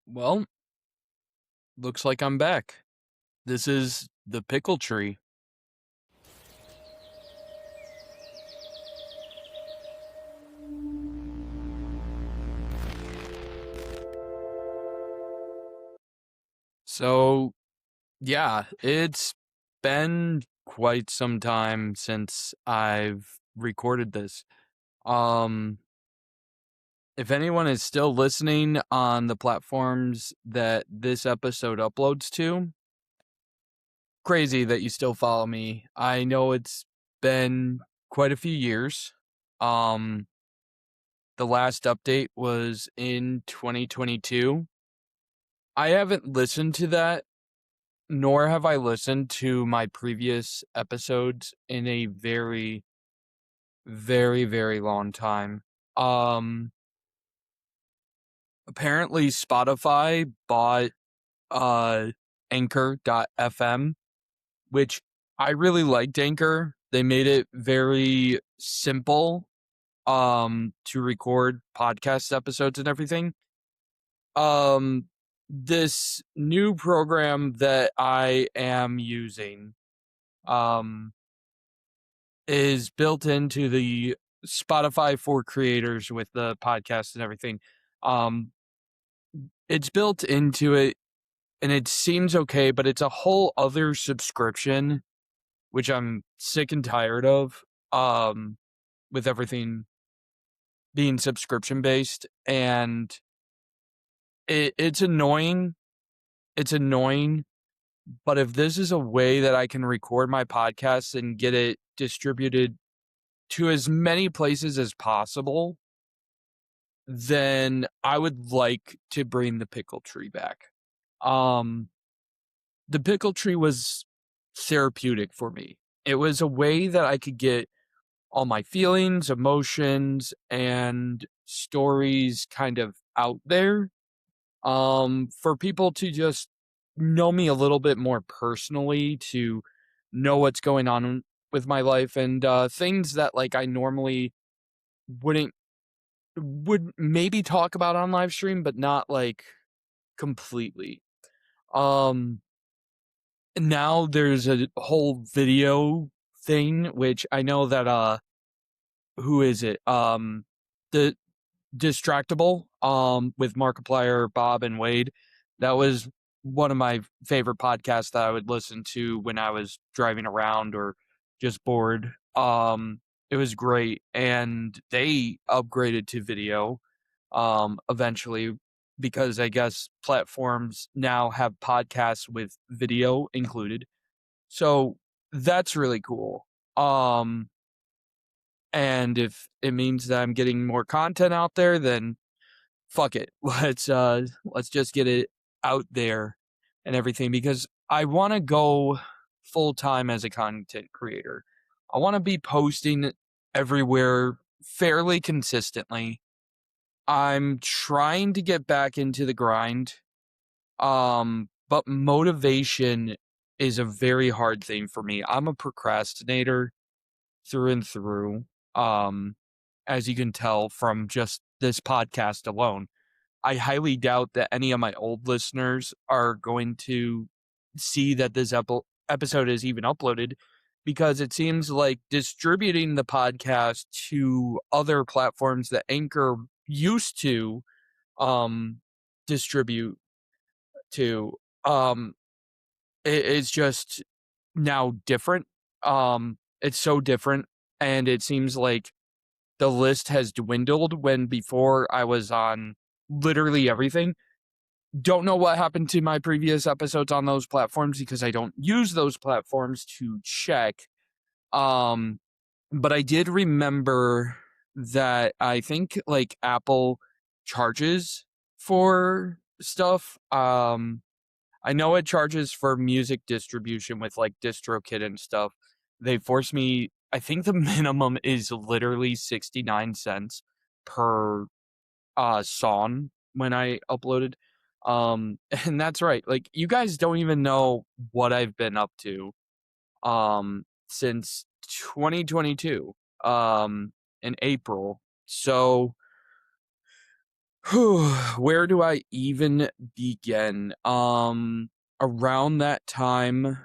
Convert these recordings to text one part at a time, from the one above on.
Well, looks like I'm back. This is the Pickle Tree. So, yeah, it's been quite some time since I've recorded this. Um, if anyone is still listening on the platforms that this episode uploads to, crazy that you still follow me. I know it's been quite a few years. Um, the last update was in 2022. I haven't listened to that, nor have I listened to my previous episodes in a very, very, very long time. Um, Apparently Spotify bought uh Anchor.fm, which I really liked Anchor. They made it very simple to record podcast episodes and everything. Um, this new program that I am using um is built into the Spotify for creators with the podcast and everything. Um, it's built into it and it seems okay, but it's a whole other subscription, which I'm sick and tired of. With everything being subscription based, and it's annoying. It's annoying, but if this is a way that I can record my podcast and get it distributed to as many places as possible, then I would like to bring the Pickle Tree back. Um, the Pickle Tree was therapeutic for me. It was a way that I could get all my feelings, emotions, and stories kind of out there. For people to just know me a little bit more personally, to know what's going on with my life, and things that like I normally wouldn't would maybe talk about on live stream, but not like completely. Um, Now there's a whole video thing, which I know that who is it? The Distractable, with Markiplier, Bob, and Wade. That was one of my favorite podcasts that I would listen to when I was driving around or just bored. It was great, and they upgraded to video eventually, because I guess platforms now have podcasts with video included. So that's really cool. Um and if it means that I'm getting more content out there, then fuck it. Let's just get it out there and everything, because I want to go full time as a content creator. I want to be posting everywhere fairly consistently. I'm trying to get back into the grind. But motivation is a very hard thing for me. I'm a procrastinator through and through. Um, as you can tell from just this podcast alone. I highly doubt that any of my old listeners are going to see that this episode is even uploaded, because it seems like distributing the podcast to other platforms that Anchor used to um, distribute to, um, it's just now different. It's so different, and it seems like the list has dwindled when before I was on literally everything. Don't know what happened to my previous episodes on those platforms because I don't use those platforms to check. Um, but I did remember that I think like Apple charges for stuff. I know it charges for music distribution with like DistroKid and stuff. They force me, I think the minimum is literally 69 cents per song when I uploaded. And that's right. Like, you guys don't even know what I've been up to since 2022 in April. So Where do I even begin? Around that time,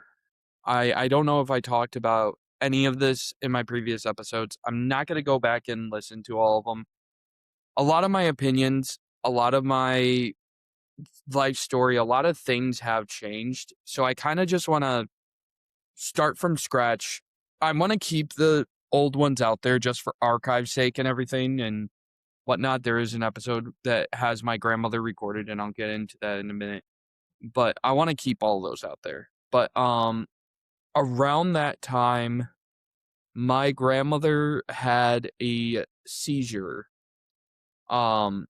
I don't know if I talked about any of this in my previous episodes. I'm not going to go back and listen to all of them. A lot of my opinions, a lot of my life story, a lot of things have changed. So I kind of just want to start from scratch. I want to keep the old ones out there just for archive's sake and everything and whatnot. There is an episode that has my grandmother recorded, and I'll get into that in a minute. But I want to keep all those out there. But around that time, my grandmother had a seizure um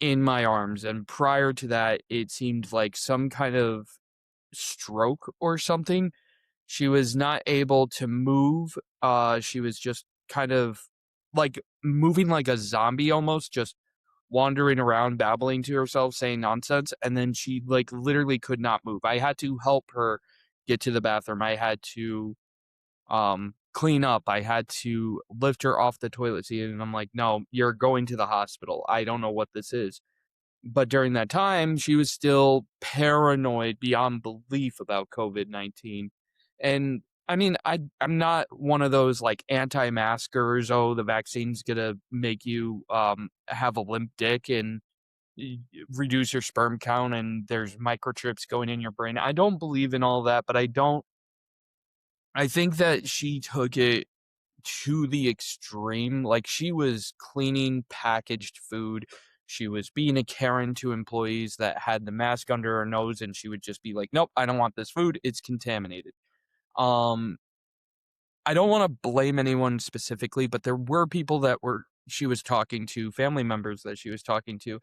in my arms, and prior to that it seemed like some kind of stroke or something. She was not able to move. She was just kind of like moving like a zombie almost, just wandering around babbling to herself saying nonsense, and then she like literally could not move. I had to help her get to the bathroom. I had to clean up. I had to lift her off the toilet seat, and I'm like, "No, you're going to the hospital. I don't know what this is." But during that time, she was still paranoid beyond belief about COVID-19. And I mean, I'm not one of those like anti-maskers. Oh, the vaccine's gonna make you have a limp dick and reduce your sperm count, and there's microchips going in your brain. I don't believe in all that, but I think that she took it to the extreme. Like, she was cleaning packaged food. She was being a Karen to employees that had the mask under her nose, and she would just be like, "Nope, I don't want this food. It's contaminated." Um, I don't want to blame anyone specifically, but there were people that were she was talking to, family members that she was talking to,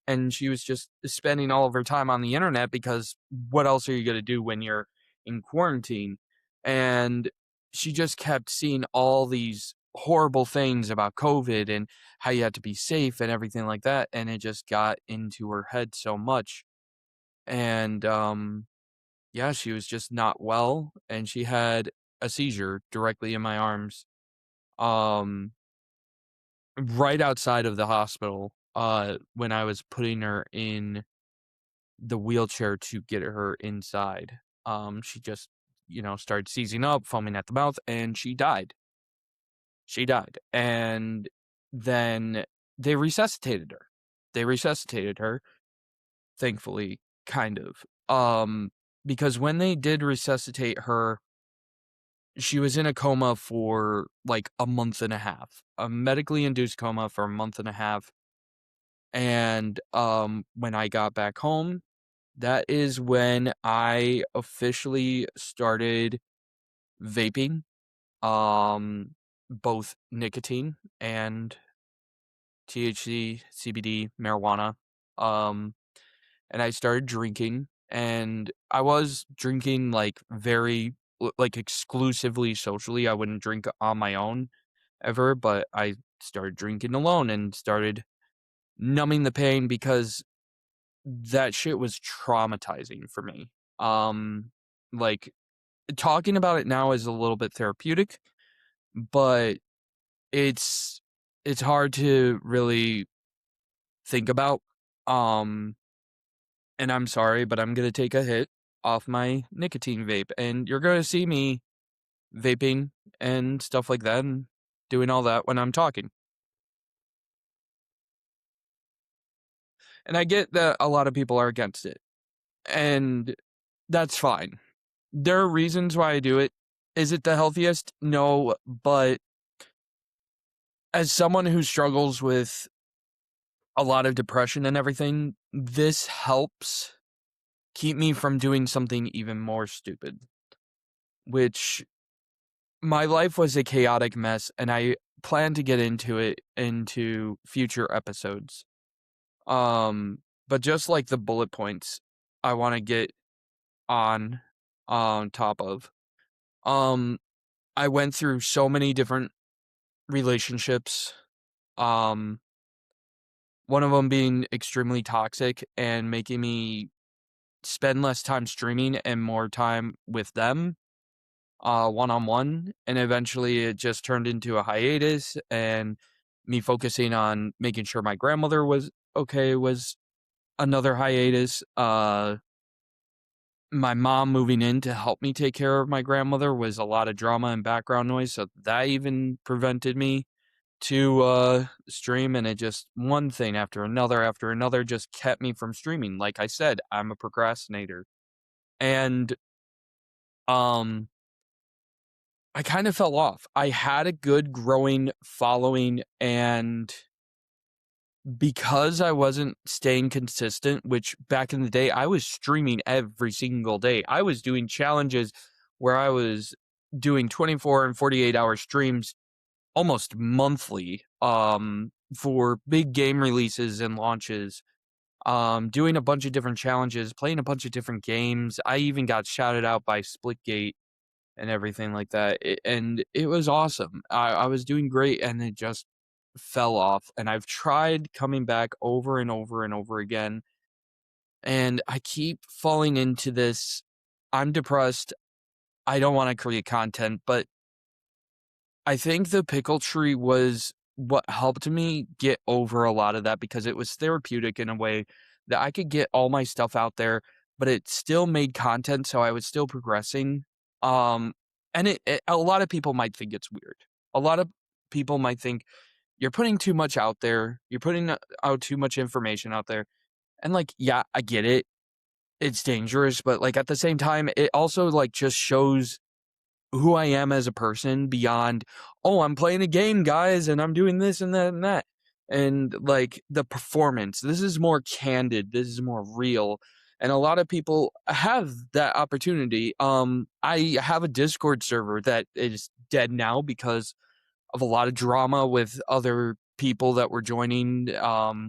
and she was just spending all of her time on the internet because what else are you going to do when you're in quarantine? And she just kept seeing all these horrible things about COVID and how you had to be safe and everything like that, and it just got into her head so much. And yeah, she was just not well, and she had a seizure directly in my arms, um, right outside of the hospital, when I was putting her in the wheelchair to get her inside. She just, started seizing up, foaming at the mouth, and she died. She died, and then they resuscitated her. They resuscitated her, thankfully, kind of, because when they did resuscitate her, she was in a coma for like a month and a half, a medically induced coma for a month and a half. And when I got back home, that is when I officially started vaping, um, both nicotine and THC, CBD, marijuana. Um, and I started drinking, and I was drinking like very like exclusively socially. I wouldn't drink on my own ever, but I started drinking alone and started numbing the pain because that shit was traumatizing for me. Um like talking about it now is a little bit therapeutic, but it's it's hard to really think about. Um and I'm sorry, but I'm going to take a hit off my nicotine vape, and you're going to see me vaping and stuff like that and doing all that when I'm talking. And I get that a lot of people are against it, and that's fine. There are reasons why I do it. Is it the healthiest? No, but as someone who struggles with a lot of depression and everything, this helps keep me from doing something even more stupid, which my life was a chaotic mess, and I plan to get into it into future episodes. But just like the bullet points I want to get on top of. Um I went through so many different relationships. Um one of them being extremely toxic and making me spend less time streaming and more time with them, one-on-one, and eventually it just turned into a hiatus and me focusing on making sure my grandmother was okay, was another hiatus. My mom moving in to help me take care of my grandmother was a lot of drama and background noise, so that even prevented me to stream, and it just one thing after another just kept me from streaming. Like I said, I'm a procrastinator. And um I kind of fell off. I had a good growing following, and because I wasn't staying consistent, which back in the day I was streaming every single day. I was doing challenges where I was doing 24 and 48-hour streams almost monthly for big game releases and launches, doing a bunch of different challenges, playing a bunch of different games. I even got shouted out by Splitgate and everything like that. And it was awesome. I was doing great, and it just fell off. And I've tried coming back over and over and over again. And I keep falling into this. I'm depressed. I don't want to create content, but I think the Pickle Tree was what helped me get over a lot of that, because it was therapeutic in a way that I could get all my stuff out there, but it still made content, so I was still progressing. Um, and a lot of people might think it's weird. A lot of people might think you're putting too much out there. You're putting out too much information out there. And like, yeah, I get it. It's dangerous, but like at the same time, it also like just shows who I am as a person beyond, oh, I'm playing a game, guys, and I'm doing this and that and that. And like the performance, this is more candid, this is more real. And a lot of people have that opportunity. I have a Discord server that is dead now because of a lot of drama with other people that were joining,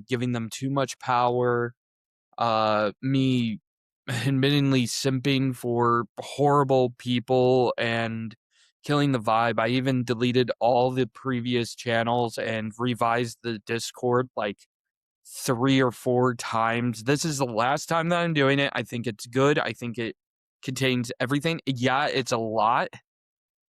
giving them too much power, me admittingly simping for horrible people and killing the vibe. I even deleted all the previous channels and revised the Discord like 3 or 4 times. This is the last time that I'm doing it. I think it's good. I think it contains everything. Yeah, it's a lot.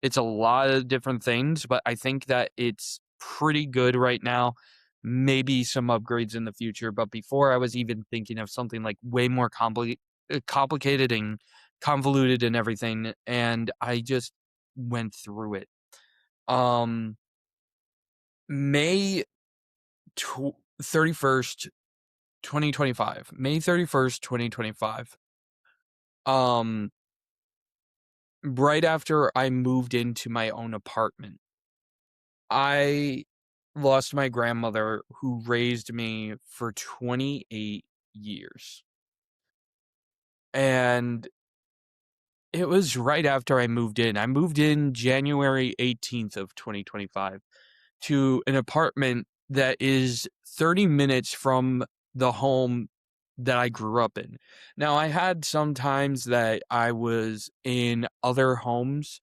It's a lot of different things, but I think that it's pretty good right now. Maybe some upgrades in the future, but before I was even thinking of something like way more complicated and convoluted and everything, and I just went through it. Um, May 31st, 2025. May 31st, 2025. Um, right after I moved into my own apartment, I lost my grandmother who raised me for 28 years. And it was right after I moved in. I moved in January 18th of 2025 to an apartment that is 30 minutes from the home that I grew up in. Now, I had some times that I was in other homes,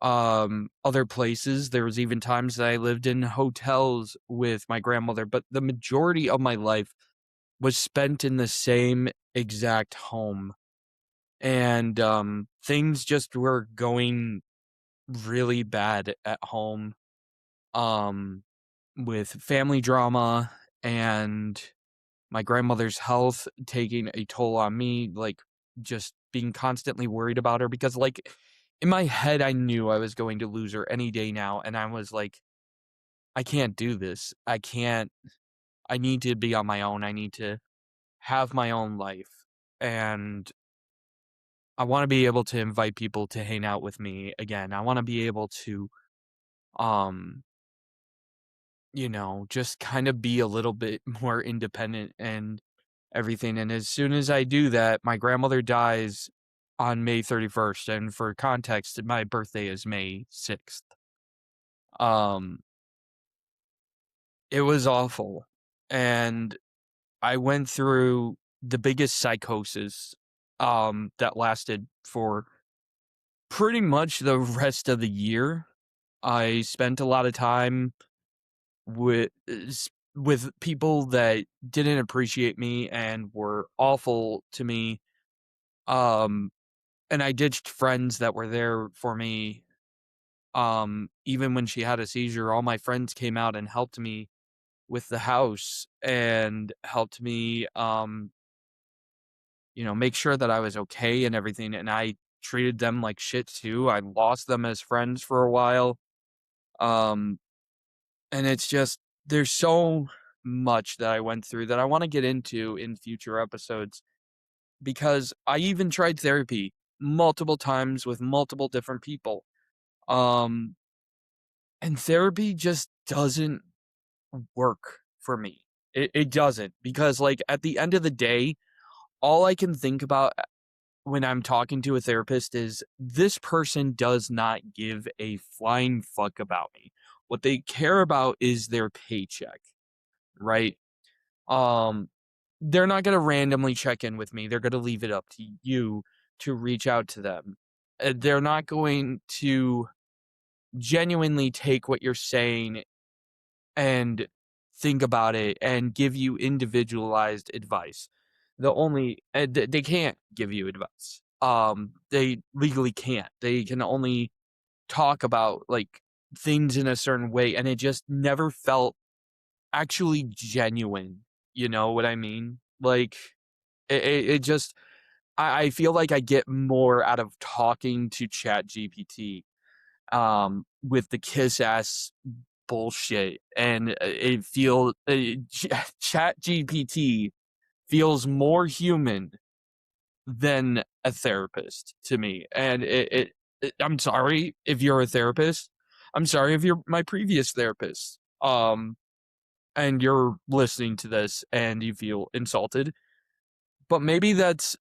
other places. There was even times that I lived in hotels with my grandmother, but the majority of my life was spent in the same exact home. And things just were going really bad at home, um with family drama and my grandmother's health taking a toll on me, like just being constantly worried about her, because like in my head I knew I was going to lose her any day now, and I was like, I can't do this. I need to be on my own. I need to have my own life. And I want to be able to invite people to hang out with me again. I want to be able to um just kind of be a little bit more independent and everything. And as soon as I do that, my grandmother dies on May 31st. And for context, my birthday is May 6th. Um, it was awful. And I went through the biggest psychosis that lasted for pretty much the rest of the year. I spent a lot of time with with people that didn't appreciate me and were awful to me. Um, and I ditched friends that were there for me. Even when she had a seizure, all my friends came out and helped me with the house and helped me, make sure that I was okay and everything, and I treated them like shit too. I lost them as friends for a while. Um, and it's just there's so much that I went through that I wanna get into in future episodes because I even tried therapy multiple times with multiple different people. Um, and therapy just doesn't work for me. It doesn't because, like, at the end of the day, all I can think about when I'm talking to a therapist is this person does not give a flying fuck about me. What they care about is their paycheck, right? Um, they're not gonna randomly check in with me. They're gonna leave it up to you to reach out to them. They're not going to genuinely take what you're saying and think about it and give you individualized advice. They can't give you advice. They legally can't. They can only talk about like things in a certain way, and it just never felt actually genuine. You know what I mean? Like it just I feel like I get more out of talking to Chat GPT with the kiss ass bullshit, and Chat GPT feels more human than a therapist to me. And I'm sorry if you're a therapist. I'm sorry if you're my previous therapist. And you're listening to this and you feel insulted. But maybe that's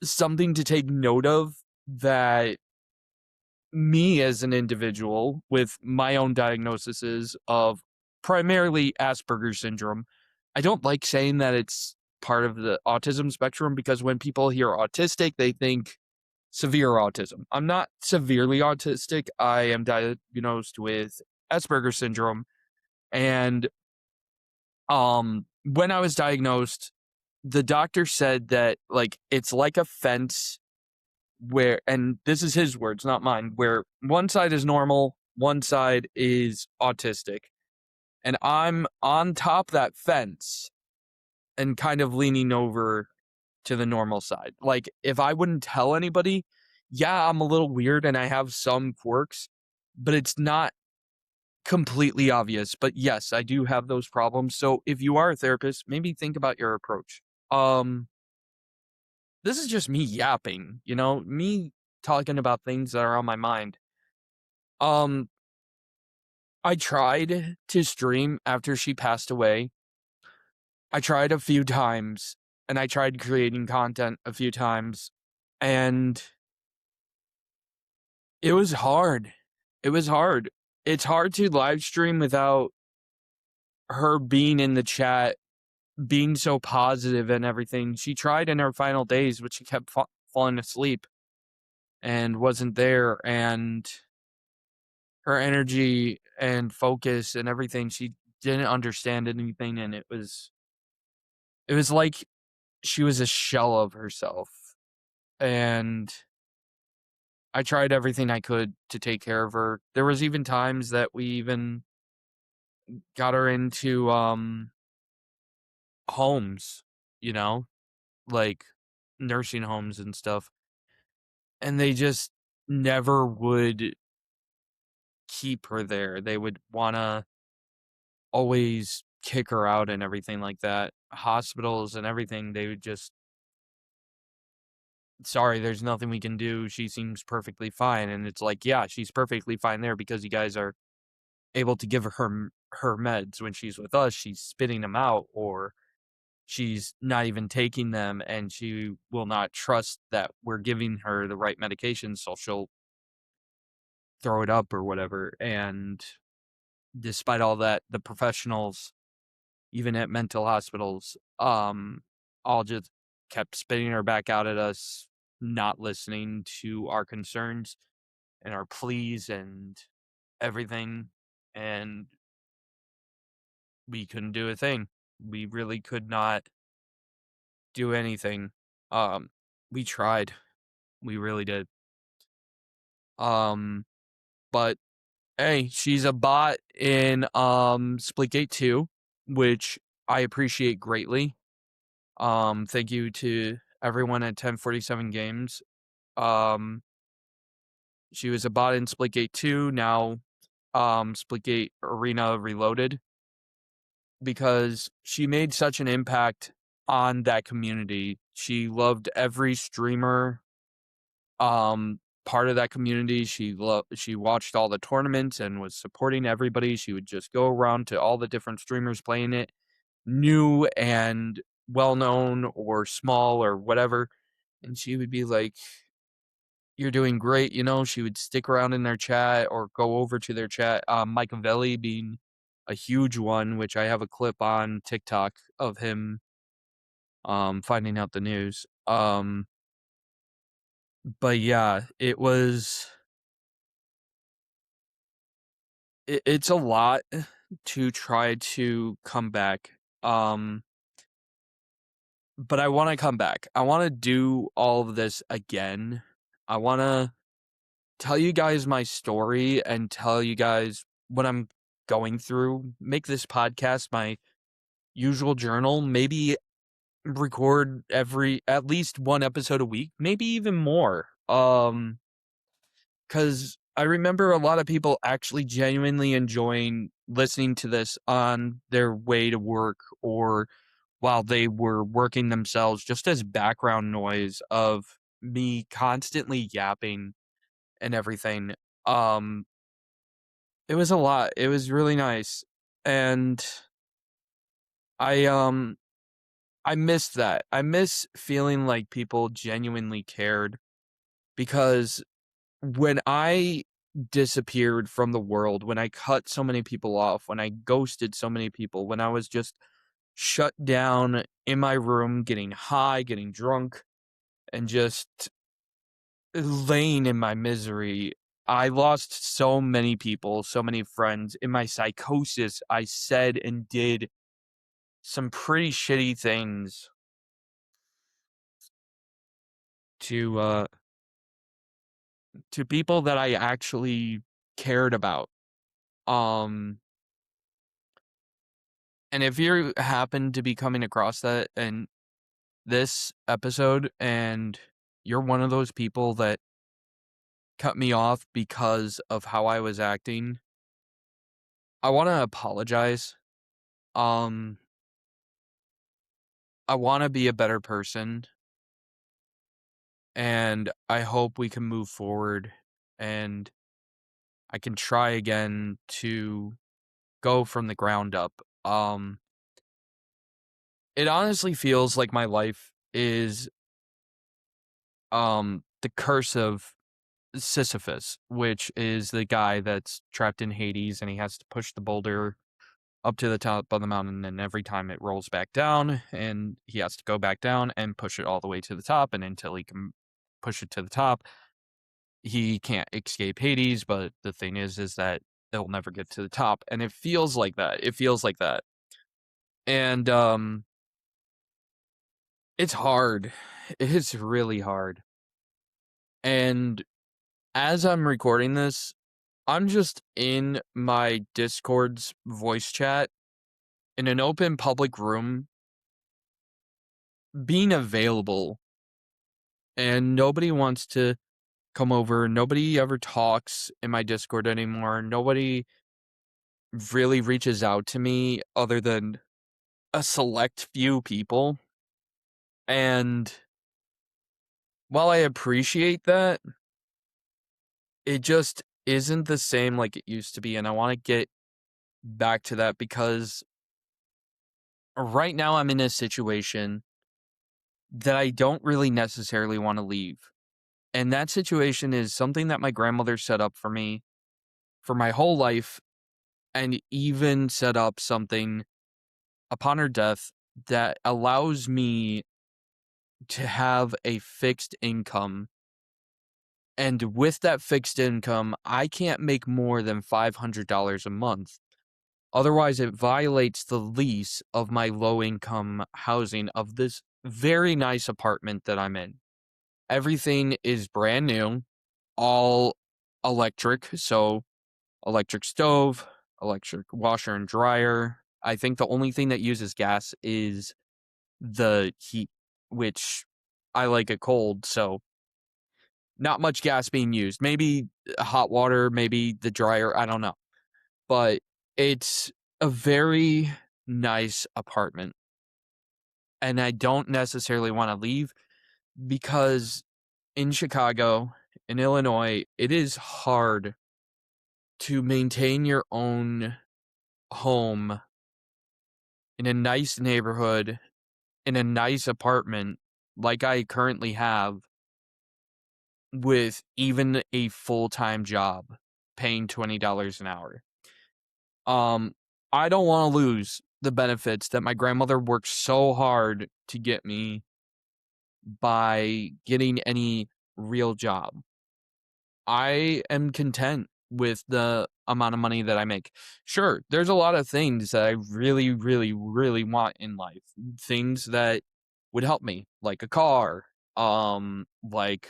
something to take note of, that me as an individual with my own diagnoses of primarily Asperger's syndrome. I don't like saying that it's part of the autism spectrum because when people hear autistic, they think severe autism. I'm not severely autistic. I am diagnosed with Asperger's syndrome. And when I was diagnosed, the doctor said that like it's like a fence where, and this is his words, not mine, where one side is normal, one side is autistic. And I'm on top that fence and kind of leaning over to the normal side. Like, if I wouldn't tell anybody, yeah, I'm a little weird and I have some quirks, but it's not completely obvious. But yes, I do have those problems. So if you are a therapist, maybe think about your approach. Um, this is just me yapping, me talking about things that are on my mind. Um, I tried to stream after she passed away. I tried a few times and I tried creating content a few times and it was hard. It was hard. It's hard to live stream without her being in the chat, being so positive and everything. She tried in her final days, but she kept falling asleep and wasn't there. And her energy and focus and everything, she didn't understand anything. And it was like she was a shell of herself. And I tried everything I could to take care of her. There was even times that we even got her into homes, you know, like nursing homes and stuff. And they just never would keep her there. They would want to always kick her out and everything like that. Hospitals and everything, they would just, sorry, there's nothing we can do. She seems perfectly fine. And it's like, yeah, she's perfectly fine there because you guys are able to give her meds. When she's with us, she's spitting them out, or she's not even taking them, and she will not trust that we're giving her the right medication, so she'll throw it up or whatever. And despite all that, the professionals, even at mental hospitals, all just kept spitting her back out at us, not listening to our concerns and our pleas and everything. And we couldn't do a thing. We really could not do anything. Um, we tried. We really did. Um, but hey, she's a bot in Splitgate 2. which I appreciate greatly. Thank you to everyone at 1047 Games. Um, she was a bot in Splitgate 2, now Splitgate Arena Reloaded, because she made such an impact on that community. She loved every streamer part of that community. She watched all the tournaments and was supporting everybody. She would just go around to all the different streamers playing it, new and well known or small or whatever, and she would be like, "You're doing great," She would stick around in their chat or go over to their chat. Machiavelli being a huge one, which I have a clip on TikTok of him finding out the news. But yeah, it's a lot to try to come back. But I want to come back. I want to do all of this again. I want to tell you guys my story and tell you guys what I'm going through. Make this podcast my usual journal. Maybe record at least one episode a week, maybe even more. Because I remember a lot of people actually genuinely enjoying listening to this on their way to work or while they were working themselves, just as background noise of me constantly yapping and everything. Um, it was a lot. It was really nice. And I I miss that. I miss feeling like people genuinely cared, because when I disappeared from the world, when I cut so many people off, when I ghosted so many people, when I was just shut down in my room, getting high, getting drunk, and just laying in my misery, I lost so many people, so many friends. In my psychosis, I said and did some pretty shitty things to people that I actually cared about. Um and if you happen to be coming across that in this episode and you're one of those people that cut me off because of how I was acting, I want to apologize. Um I want to be a better person, and I hope we can move forward and I can try again to go from the ground up. It honestly feels like my life is the curse of Sisyphus, which is the guy that's trapped in Hades and he has to push the boulder up to the top of the mountain, and every time it rolls back down and he has to go back down and push it all the way to the top, and until he can push it to the top, he can't escape Hades. But the thing is that they'll never get to the top, and it feels like that. It feels like that. And it's hard. It's really hard. And as I'm recording this, I'm just in my Discord's voice chat in an open public room, being available, and nobody wants to come over. Nobody ever talks in my Discord anymore. Nobody really reaches out to me other than a select few people. And while I appreciate that, it just isn't the same like it used to be. And I want to get back to that, because right now I'm in a situation that I don't really necessarily want to leave. And that situation is something that my grandmother set up for me for my whole life, and even set up something upon her death that allows me to have a fixed income. And with that fixed income, I can't make more than $500 a month. Otherwise, it violates the lease of my low income housing of this very nice apartment that I'm in. Everything is brand new, all electric. So, electric stove, electric washer and dryer, I think the only thing that uses gas is the heat, which I like it cold, so not much gas being used. Maybe hot water, maybe the dryer, I don't know. But it's a very nice apartment, and I don't necessarily want to leave because in Chicago, in Illinois, it is hard to maintain your own home in a nice neighborhood, in a nice apartment like I currently have with even a full-time job paying $20 an hour. I don't want to lose the benefits that my grandmother worked so hard to get me by getting any real job. I am content with the amount of money that I make. Sure, there's a lot of things that I really, really, really want in life. Things that would help me, like a car, like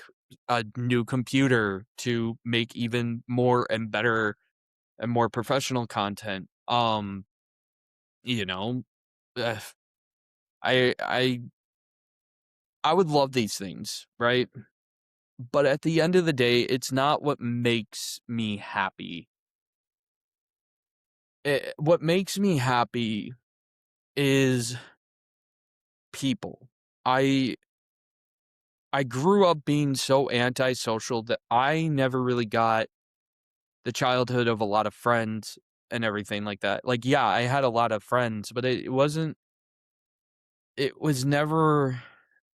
a new computer to make even more and better and more professional content. You know, uh, I I I would love these things, right? But at the end of the day, it's not what makes me happy. What makes me happy is people. I I grew up being so antisocial that I never really got the childhood of a lot of friends and everything like that. Like, yeah, I had a lot of friends, but it was never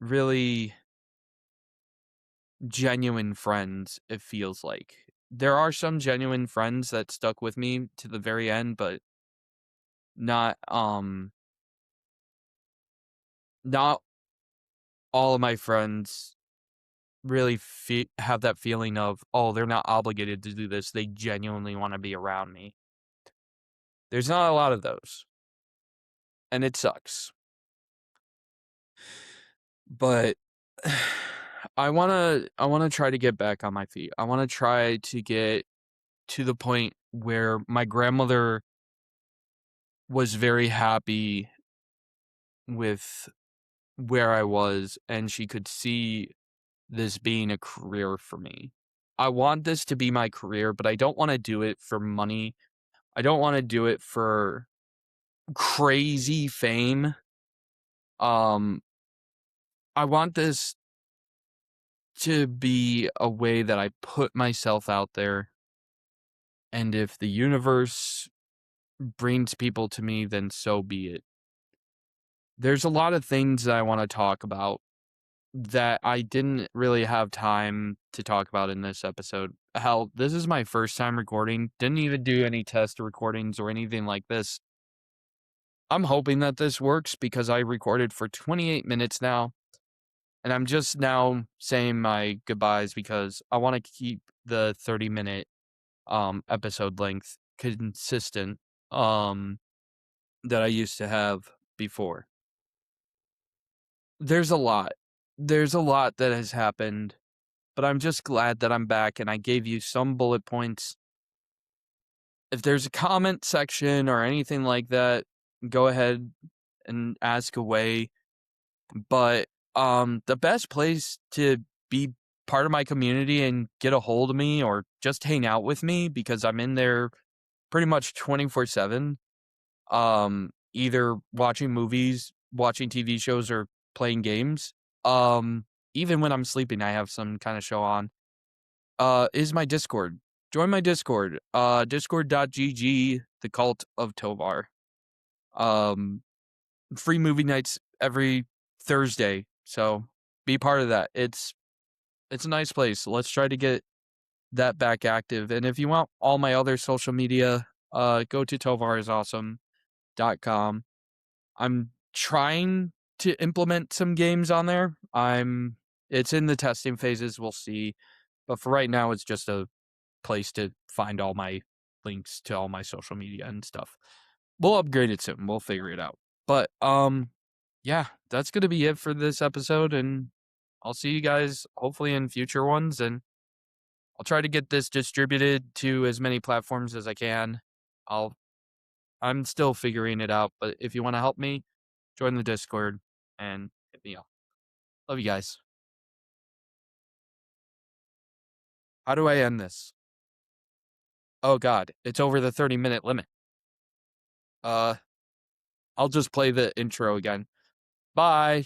really genuine friends, it feels like. There are some genuine friends that stuck with me to the very end, but not not all of my friends really have that feeling of, oh, they're not obligated to do this. They genuinely want to be around me. There's not a lot of those, and it sucks. But I want to try to get back on my feet. I want to try to get to the point where my grandmother was very happy with where I was and she could see this being a career for me. I want this to be my career, but I don't want to do it for money. I don't want to do it for crazy fame. Um I want this to be a way that I put myself out there, and if the universe brings people to me, then so be it. There's a lot of things that I want to talk about that I didn't really have time to talk about in this episode. Hell, this is my first time recording. Didn't even do any test recordings or anything like this. I'm hoping that this works because I recorded for 28 minutes now, and I'm just now saying my goodbyes because I want to keep the 30-minute episode length consistent that I used to have before. There's a lot. There's a lot that has happened, but I'm just glad that I'm back and I gave you some bullet points. If there's a comment section or anything like that, go ahead and ask away. But the best place to be part of my community and get a hold of me or just hang out with me, because I'm in there pretty much 24/7, either watching movies, watching TV shows, or playing games. Even when I'm sleeping, I have some kind of show on. Is my Discord. Join my Discord. Discord.gg, the cult of Tovar. Um, Free movie nights every Thursday. So be part of that. It's a nice place. Let's try to get that back active. And if you want all my other social media, go to tovarisawesome.com. I'm trying to implement some games on there. It's in the testing phases, we'll see. But for right now, it's just a place to find all my links to all my social media and stuff. We'll upgrade it soon. We'll figure it out. But yeah, that's gonna be it for this episode, and I'll see you guys hopefully in future ones, and I'll try to get this distributed to as many platforms as I can. I'll I'm still figuring it out, but if you want to help me, join the Discord and hit me up. Love you guys. How do I end this? Oh God, it's over the 30-minute limit. Uh, I'll just play the intro again. Bye.